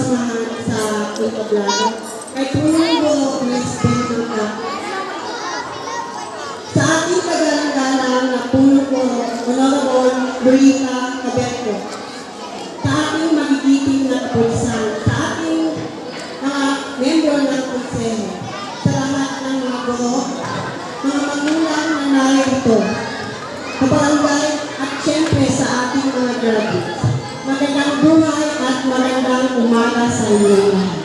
sa Itablano. Kay Pulong Guro, Miss Benduka. Sa ating kagalang-galang na Pulong Guro, Honorable Lorita Caberto. Sa ating magigiting na kapulisan, sa ating mga membro ng konseho, sa lahat ng mga guro, mga magulang na narito, kabarangay at syempre sa ating mga graduates. Magandang buhay at magandang umaga sa inyo lahat.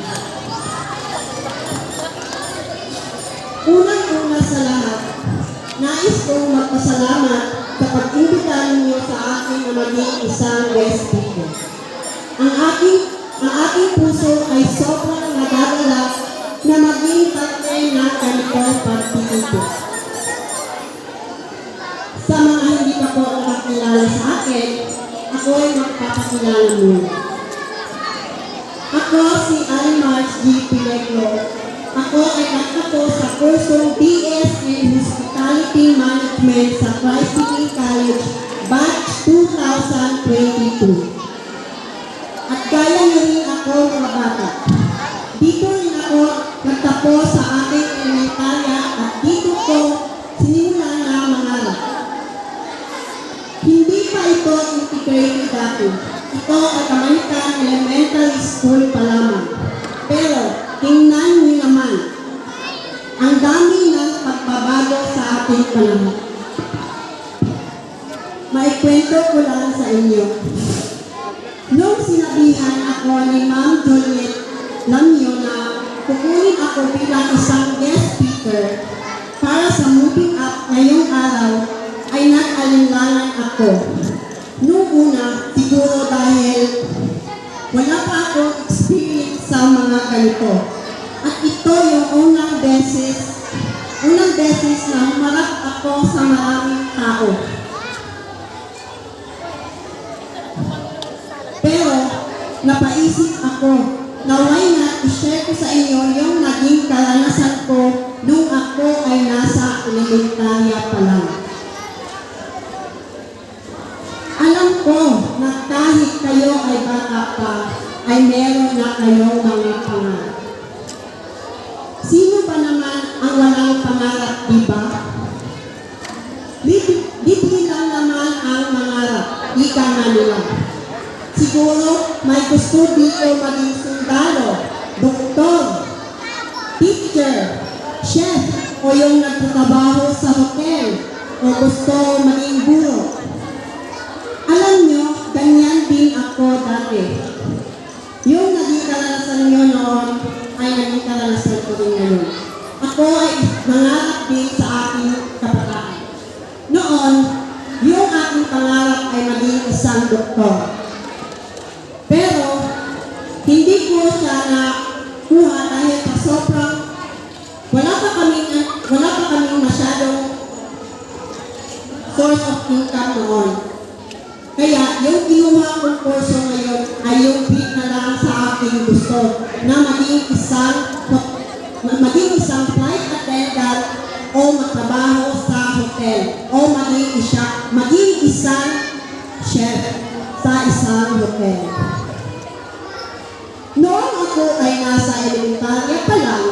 Unang-una sa lahat, nais kong magpasalamat sa pag-imbita ninyo sa akin na maging isang guest speaker. Ang aking puso ay sobrang nagagalak na maging parte ng ganitong pagtitito. Sa mga hindi pa po nakakilala sa akin, ako ay magpapakilala muna. Ako si Almars G. Pilegro. Ako ay nagtapo sa kursong BS in Hospitality Management sa Christ City College, batch 2022. At gaya na rin ako mga bata. Dito rin ako nagtapo sa aking elementarya at dito ko sinimulan na mangarap. Hindi pa ito integrated dati. Ito ay Kamanikan Elementary School pa lamang. Pero tingnan niyo naman, ang dami ng pagbabago sa ating panahon. Maikwento ko lang sa inyo. Nung sinabihan ako ni Ma'am Juliet Lamio na kukunin ako bilang isang guest speaker para sa moving up ngayong araw, ay nag-alinlangan ako. Noong una, siguro dahil wala pa akong experience sa mga ganito. At ito yung unang beses na humarap ako sa maraming tao. Pero, napaisip ako na why not i-share ko sa inyo yung naging karanasan ko nung ako ay nasa elementarya pa lang. Alam ko na kahit kayo ay bata pa, ay meron na kayong mga pangarap. Sino ba naman ang walang pangarap, diba? Libre lang naman ang mangarap, ika nga nila. Siguro may gusto dito maging sundalo, doktor, teacher, chef, o yung nagtatrabaho sa hotel, o gusto maging guro. Alam nyo, ganyan din ako dati. Yung naging karanasan nyo noon, ay naging karanasan ko rin ngayon. Ako ay nangarap din sa aking kabataan. Noon, yung aking pangarap ay maging isang doktor. Pero, hindi ko siya nakuha dahil sa sobrang wala pa kaming masyadong source of income noon. Kaya, yung kinuha kong kurso ngayon ay yung fit na lang sa aking gusto na maging isang flight attendant o magtrabaho sa hotel o maging isang chef sa isang hotel. Noong ako ay nasa elementarya pa lang,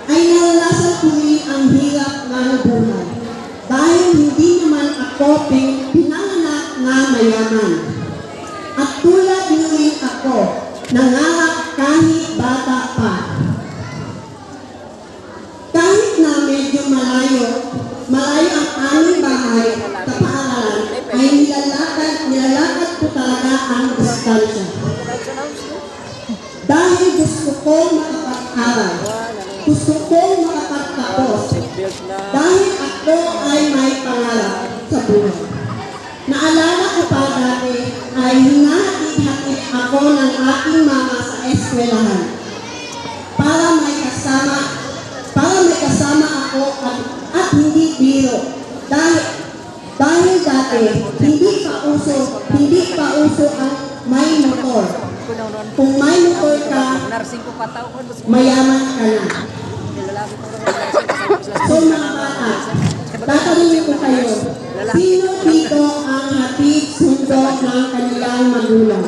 ay naranasan ko rin ang hirap ng buhay. Dahil hindi naman ako pinanganak na mayaman. At tulad nyo rin ako, nangarap kahit bata pa. Kahit na medyo malayo ang aming bahay sa paaralan, ay nilalakad ko talaga ang distansya. Dahil gusto ko makapag-aral, gusto ko makapagtapos, dahil ako ay may pangarap sa buhay. Naalala ko pa dati ay hinahatid ako ng aking mama sa eskwelahan para may kasama ako at hindi biro. Dahil dati hindi pa uso ang may motor. Kung may motor ka, mayaman ka na. So mga bata, tatanungin ko kayo, sino dito ang hatid sundo ng kanilang magulang?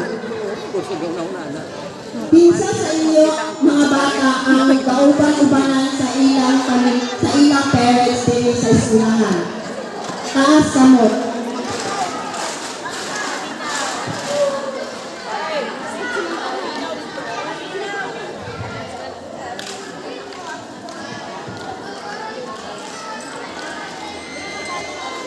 Pinsa sa inyo, mga bata, ang kauban-ubanan sa ilang parents din sa eskwelahan. Taas kamot.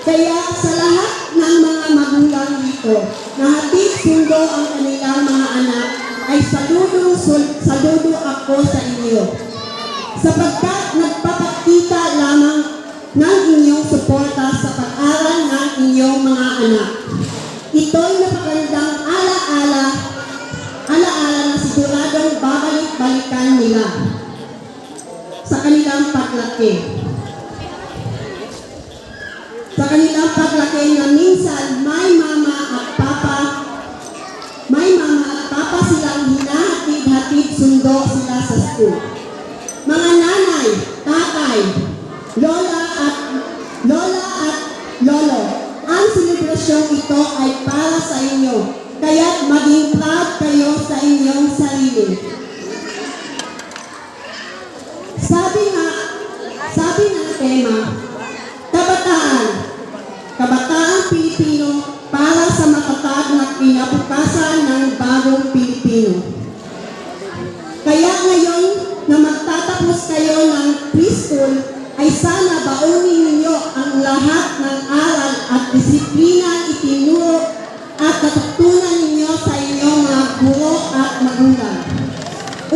Kaya sa lahat ng mga magulang dito, nahatid sundo ang kanilang mga anak, ay saludo ako sa inyo. Sapagkat nagpapakita lamang ng inyong suporta sa pag-aral ng inyong mga anak. Ito'y napakagandang alaala na siguradong babalik-balikan nila sa kanilang paglaki. Sa kanilang paglaki na minsan may mama at papa silang hinahatid-hatid sundo sila sa school. Mga nanay, tatay, lola at lolo, ang selebrasyong ito ay para sa inyo, kaya't maging proud kayo sa inyong sarili. Sabi ng tema, Kabataan Pilipino para sa matatag na kinabukasan ng bagong Pilipino. Kaya ngayon na magtatapos kayo ng preschool, ay sana baunin ninyo ang lahat ng aral at disiplina itinuro at natutunan ninyo sa inyong mga guro at magulang,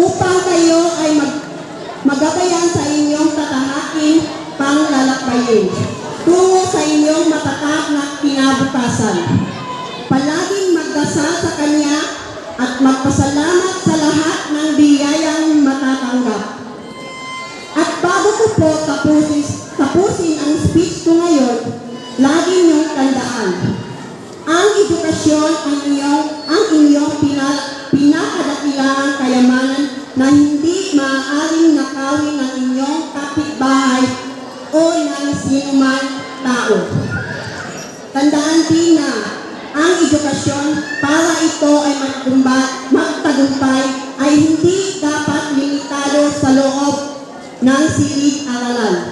upang kayo ay magabayan sa inyong tatahaking panglalakbayin tungo sa inyong matatag na kinabukasan. Palaging magdasal sa Kanya at magpasalamat sa lahat ng biyayang matatanggap. At bago ko po tapusin ang speech ko ngayon, lagi niyong tandaan, ang edukasyon ang inyong pinakadakilaang kayamanan na hindi maaaring nakawin ng inyong kapitbahay o ng sinuman tao. Tandaan din na ang edukasyon para ito ay magtagumpay ay hindi dapat limitado sa loob ng silid-aralan.